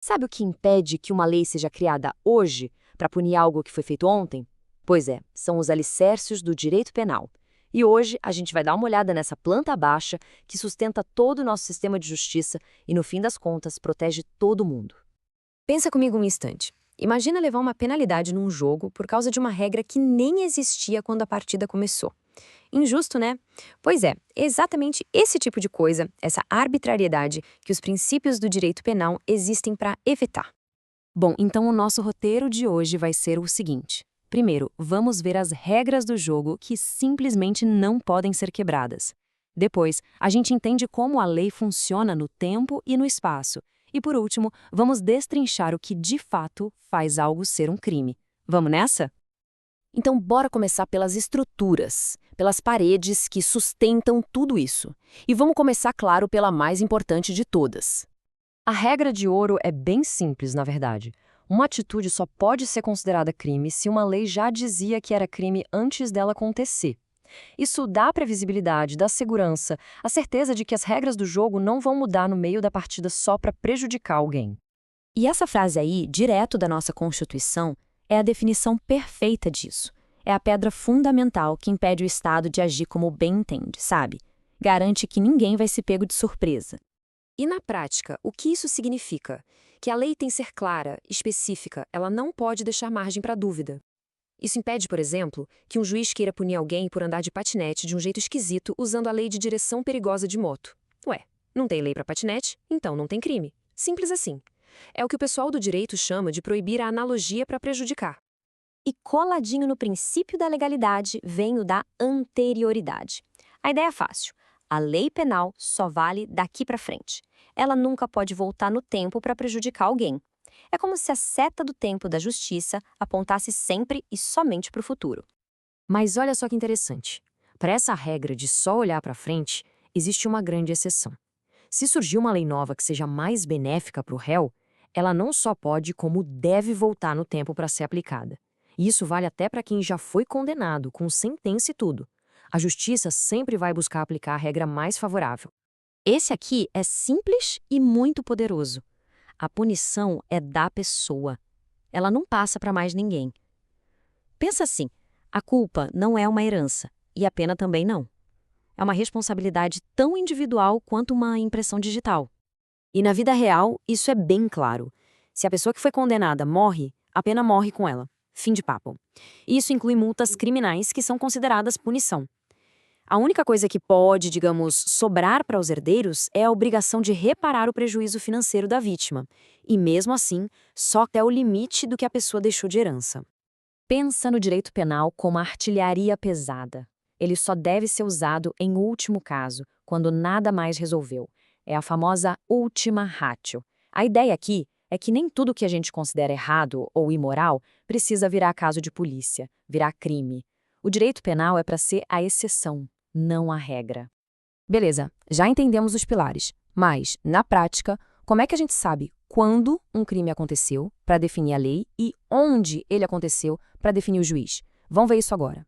Sabe o que impede que uma lei seja criada hoje para punir algo que foi feito ontem? Pois é, são os alicerces do direito penal. E hoje a gente vai dar uma olhada nessa planta baixa que sustenta todo o nosso sistema de justiça e, no fim das contas, protege todo mundo. Pensa comigo um instante. Imagina levar uma penalidade num jogo por causa de uma regra que nem existia quando a partida começou. Injusto, né? Pois é exatamente esse tipo de coisa, essa arbitrariedade, que os princípios do direito penal existem para evitar. Bom, então o nosso roteiro de hoje vai ser o seguinte. Primeiro, vamos ver as regras do jogo que simplesmente não podem ser quebradas. Depois, a gente entende como a lei funciona no tempo e no espaço. E por último, vamos destrinchar o que de fato faz algo ser um crime. Vamos nessa? Então, bora começar pelas estruturas, pelas paredes que sustentam tudo isso. E vamos começar, claro, pela mais importante de todas. A regra de ouro é bem simples, na verdade. Uma atitude só pode ser considerada crime se uma lei já dizia que era crime antes dela acontecer. Isso dá previsibilidade, dá segurança, a certeza de que as regras do jogo não vão mudar no meio da partida só para prejudicar alguém. E essa frase aí, direto da nossa Constituição, é a definição perfeita disso. É a pedra fundamental que impede o Estado de agir como bem entende, sabe? Garante que ninguém vai se pego de surpresa. E na prática, o que isso significa? Que a lei tem que ser clara, específica, ela não pode deixar margem para dúvida. Isso impede, por exemplo, que um juiz queira punir alguém por andar de patinete de um jeito esquisito usando a lei de direção perigosa de moto. Ué, não tem lei para patinete? Então não tem crime. Simples assim. É o que o pessoal do direito chama de proibir a analogia para prejudicar. E coladinho no princípio da legalidade vem o da anterioridade. A ideia é fácil. A lei penal só vale daqui para frente. Ela nunca pode voltar no tempo para prejudicar alguém. É como se a seta do tempo da justiça apontasse sempre e somente para o futuro. Mas olha só que interessante. Para essa regra de só olhar para frente, existe uma grande exceção. Se surgir uma lei nova que seja mais benéfica para o réu, ela não só pode, como deve voltar no tempo para ser aplicada. E isso vale até para quem já foi condenado, com sentença e tudo. A justiça sempre vai buscar aplicar a regra mais favorável. Esse aqui é simples e muito poderoso. A punição é da pessoa. Ela não passa para mais ninguém. Pensa assim, a culpa não é uma herança e a pena também não. É uma responsabilidade tão individual quanto uma impressão digital. E na vida real, isso é bem claro. Se a pessoa que foi condenada morre, a pena morre com ela. Fim de papo. Isso inclui multas criminais que são consideradas punição. A única coisa que pode, digamos, sobrar para os herdeiros é a obrigação de reparar o prejuízo financeiro da vítima. E mesmo assim, só até o limite do que a pessoa deixou de herança. Pensa no direito penal como a artilharia pesada. Ele só deve ser usado em último caso, quando nada mais resolveu. É a famosa ultima ratio. A ideia aqui é que nem tudo que a gente considera errado ou imoral precisa virar caso de polícia, virar crime. O direito penal é para ser a exceção, não a regra. Beleza, já entendemos os pilares. Mas, na prática, como é que a gente sabe quando um crime aconteceu para definir a lei e onde ele aconteceu para definir o juiz? Vamos ver isso agora.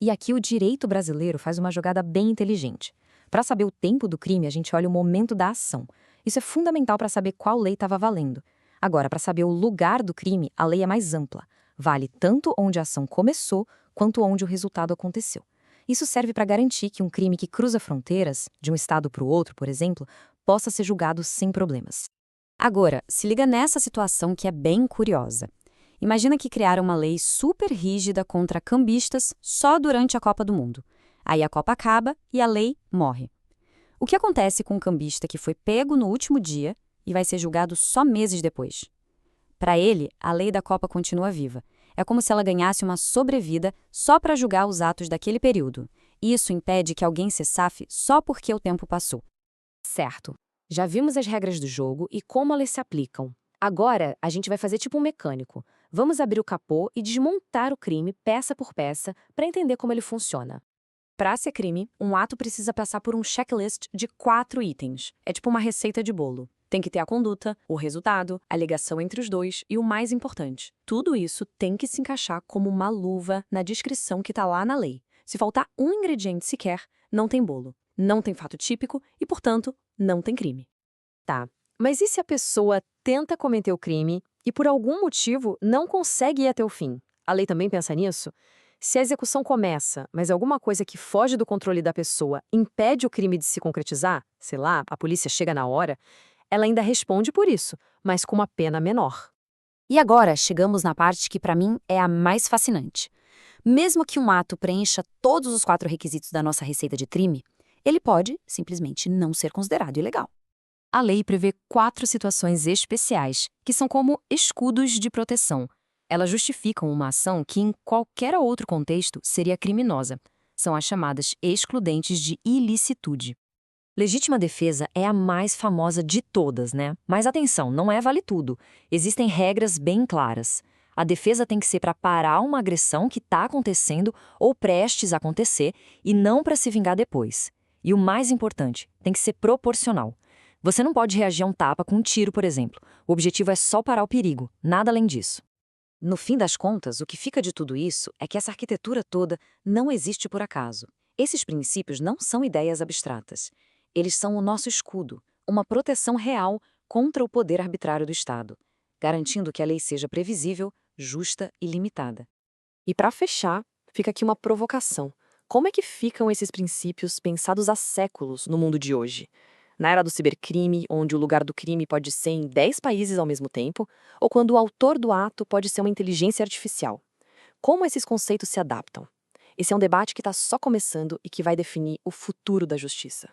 E aqui o direito brasileiro faz uma jogada bem inteligente. Para saber o tempo do crime, a gente olha o momento da ação. Isso é fundamental para saber qual lei estava valendo. Agora, para saber o lugar do crime, a lei é mais ampla. Vale tanto onde a ação começou, quanto onde o resultado aconteceu. Isso serve para garantir que um crime que cruza fronteiras, de um estado para o outro, por exemplo, possa ser julgado sem problemas. Agora, se liga nessa situação que é bem curiosa. Imagina que criaram uma lei super rígida contra cambistas só durante a Copa do Mundo. Aí a Copa acaba e a lei morre. O que acontece com um cambista que foi pego no último dia e vai ser julgado só meses depois? Para ele, a lei da Copa continua viva. É como se ela ganhasse uma sobrevida só para julgar os atos daquele período. Isso impede que alguém se safe só porque o tempo passou. Certo. Já vimos as regras do jogo e como elas se aplicam. Agora, a gente vai fazer tipo um mecânico. Vamos abrir o capô e desmontar o crime peça por peça para entender como ele funciona. Para ser crime, um ato precisa passar por um checklist de 4 itens. É tipo uma receita de bolo. Tem que ter a conduta, o resultado, a ligação entre os dois e o mais importante. Tudo isso tem que se encaixar como uma luva na descrição que está lá na lei. Se faltar um ingrediente sequer, não tem bolo, não tem fato típico e, portanto, não tem crime. Tá, mas e se a pessoa tenta cometer o crime e, por algum motivo, não consegue ir até o fim. A lei também pensa nisso? Se a execução começa, mas alguma coisa que foge do controle da pessoa impede o crime de se concretizar, sei lá, a polícia chega na hora, ela ainda responde por isso, mas com uma pena menor. E agora chegamos na parte que para mim é a mais fascinante. Mesmo que um ato preencha todos os 4 requisitos da nossa receita de crime, ele pode simplesmente não ser considerado ilegal. A lei prevê 4 situações especiais, que são como escudos de proteção. Elas justificam uma ação que, em qualquer outro contexto, seria criminosa. São as chamadas excludentes de ilicitude. Legítima defesa é a mais famosa de todas, né? Mas atenção, não é vale tudo. Existem regras bem claras. A defesa tem que ser para parar uma agressão que está acontecendo ou prestes a acontecer e não para se vingar depois. E o mais importante, tem que ser proporcional. Você não pode reagir a um tapa com um tiro, por exemplo. O objetivo é só parar o perigo, nada além disso. No fim das contas, o que fica de tudo isso é que essa arquitetura toda não existe por acaso. Esses princípios não são ideias abstratas. Eles são o nosso escudo, uma proteção real contra o poder arbitrário do Estado, garantindo que a lei seja previsível, justa e limitada. E para fechar, fica aqui uma provocação. Como é que ficam esses princípios pensados há séculos no mundo de hoje? Na era do cibercrime, onde o lugar do crime pode ser em 10 países ao mesmo tempo, ou quando o autor do ato pode ser uma inteligência artificial? Como esses conceitos se adaptam? Esse é um debate que está só começando e que vai definir o futuro da justiça.